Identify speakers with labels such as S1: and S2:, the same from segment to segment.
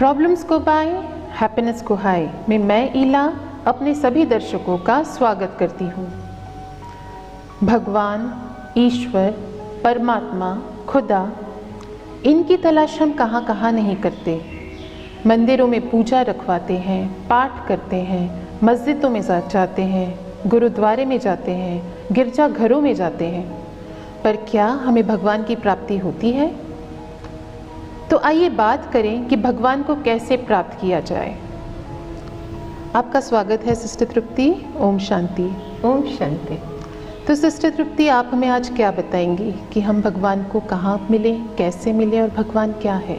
S1: Problems को bye, happiness को हाय में मैं ईला अपने सभी दर्शकों का स्वागत करती हूँ। भगवान, ईश्वर, परमात्मा, खुदा, इनकी तलाश हम कहाँ कहाँ नहीं करते। मंदिरों में पूजा रखवाते हैं, पाठ करते हैं, मस्जिदों में जाते हैं, गुरुद्वारे में जाते हैं, गिरजा घरों में जाते हैं, पर क्या हमें भगवान की प्राप्ति होती है? तो आइए बात करें कि भगवान को कैसे प्राप्त किया जाए। आपका स्वागत है सिस्टर तृप्ति। ओम शांति।
S2: ओम शांति।
S1: तो सिस्टर तृप्ति, आप हमें आज क्या बताएंगी कि हम भगवान को कहाँ मिलें, कैसे मिलें और भगवान क्या है?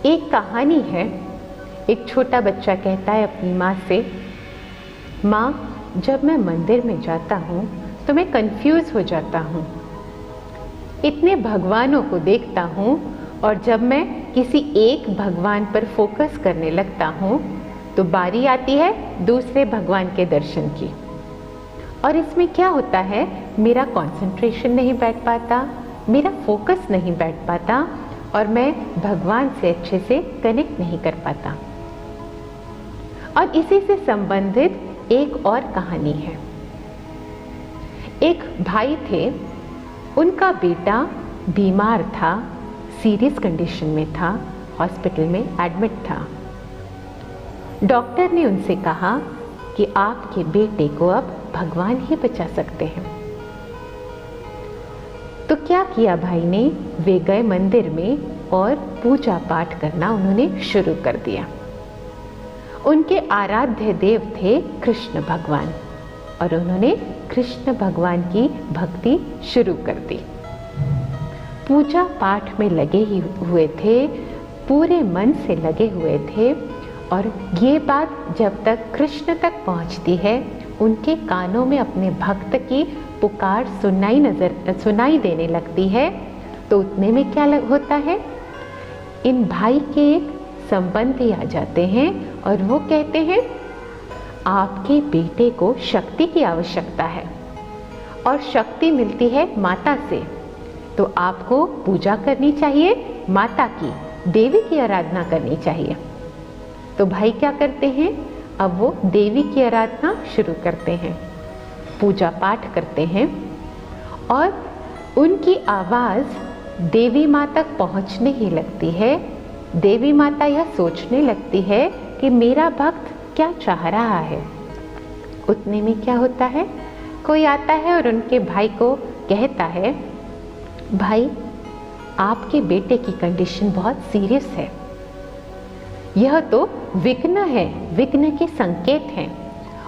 S2: एक कहानी है। एक छोटा बच्चा कहता है अपनी माँ से, माँ, जब मैं मंदिर में जाता हूँ तो मैं कंफ्यूज हो जाता हूँ। इतने भगवानों को देखता हूँ और जब मैं किसी एक भगवान पर फोकस करने लगता हूँ तो बारी आती है दूसरे भगवान के दर्शन की। और इसमें क्या होता है, मेरा कंसंट्रेशन नहीं बैठ पाता, मेरा फोकस नहीं बैठ पाता और मैं भगवान से अच्छे से कनेक्ट नहीं कर पाता। और इसी से संबंधित एक और कहानी है। एक भाई थे, उनका बेटा बीमार था, सीरियस कंडीशन में था, हॉस्पिटल में एडमिट था। डॉक्टर ने उनसे कहा कि आपके बेटे को अब भगवान ही बचा सकते हैं। तो क्या किया भाई ने, वे गए मंदिर में और पूजा पाठ करना उन्होंने शुरू कर दिया। उनके आराध्य देव थे कृष्ण भगवान और उन्होंने कृष्ण भगवान की भक्ति शुरू कर दी। पूजा पाठ में लगे ही हुए थे, पूरे मन से लगे हुए थे। और ये बात जब तक कृष्ण तक पहुंचती है, उनके कानों में अपने भक्त की पुकार सुनाई देने लगती है, तो उतने में क्या होता है, इन भाई के एक संबंधी आ जाते हैं और वो कहते हैं, आपके बेटे को शक्ति की आवश्यकता है और शक्ति मिलती है माता से, तो आपको पूजा करनी चाहिए, माता की, देवी की आराधना करनी चाहिए। तो भाई क्या करते हैं, अब वो देवी की आराधना शुरू करते हैं, पूजा पाठ करते हैं और उनकी आवाज़ देवी माँ तक पहुँचने ही लगती है। देवी माता यह सोचने लगती है कि मेरा भक्त क्या चाह रहा है। उतने में क्या होता है, कोई आता है और उनके भाई को कहता है, भाई, आपके बेटे की कंडीशन बहुत सीरियस है, यह तो विघ्न है, विघ्न के संकेत हैं,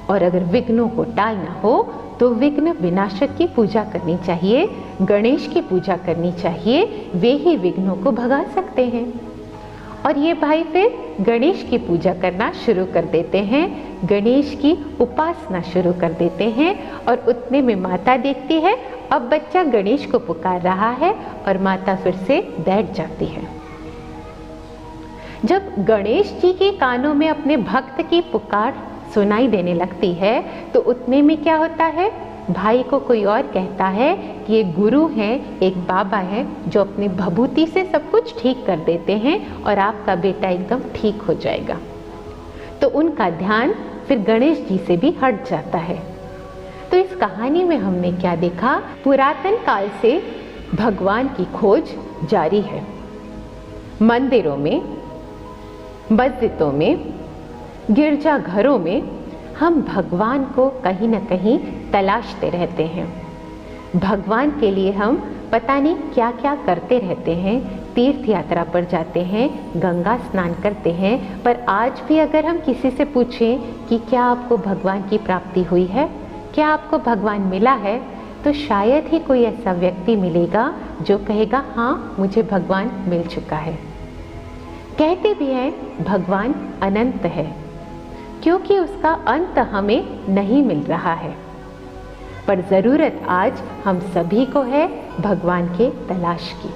S2: और अगर विघ्नों को टालना हो तो विघ्न विनाशक की पूजा करनी चाहिए, गणेश की पूजा करनी चाहिए, वे ही विघ्नों को भगा सकते हैं। और ये भाई फिर गणेश की पूजा करना शुरू कर देते हैं, गणेश की उपासना शुरू कर देते हैं। और उतने में माता देखती है, अब बच्चा गणेश को पुकार रहा है और माता फिर से बैठ जाती है। जब गणेश जी के कानों में अपने भक्त की पुकार सुनाई देने लगती है, तो उतने में क्या होता है, भाई को कोई और कहता है कि ये गुरु हैं, एक बाबा है जो अपनी भभूति से सब कुछ ठीक कर देते हैं और आपका बेटा एकदम ठीक हो जाएगा। तो उनका ध्यान फिर गणेश जी से भी हट जाता है। तो इस कहानी में हमने क्या देखा, पुरातन काल से भगवान की खोज जारी है। मंदिरों में, मस्जिदों में, गिरजा घरों में हम भगवान को कहीं ना कहीं तलाशते रहते हैं। भगवान के लिए हम पता नहीं क्या क्या करते रहते हैं, तीर्थ यात्रा पर जाते हैं, गंगा स्नान करते हैं, पर आज भी अगर हम किसी से पूछें कि क्या आपको भगवान की प्राप्ति हुई है, क्या आपको भगवान मिला है, तो शायद ही कोई ऐसा व्यक्ति मिलेगा जो कहेगा, हाँ, मुझे भगवान मिल चुका है। कहते भी हैं भगवान अनंत है, क्योंकि उसका अंत हमें नहीं मिल रहा है। पर ज़रूरत आज हम सभी को है भगवान के तलाश की।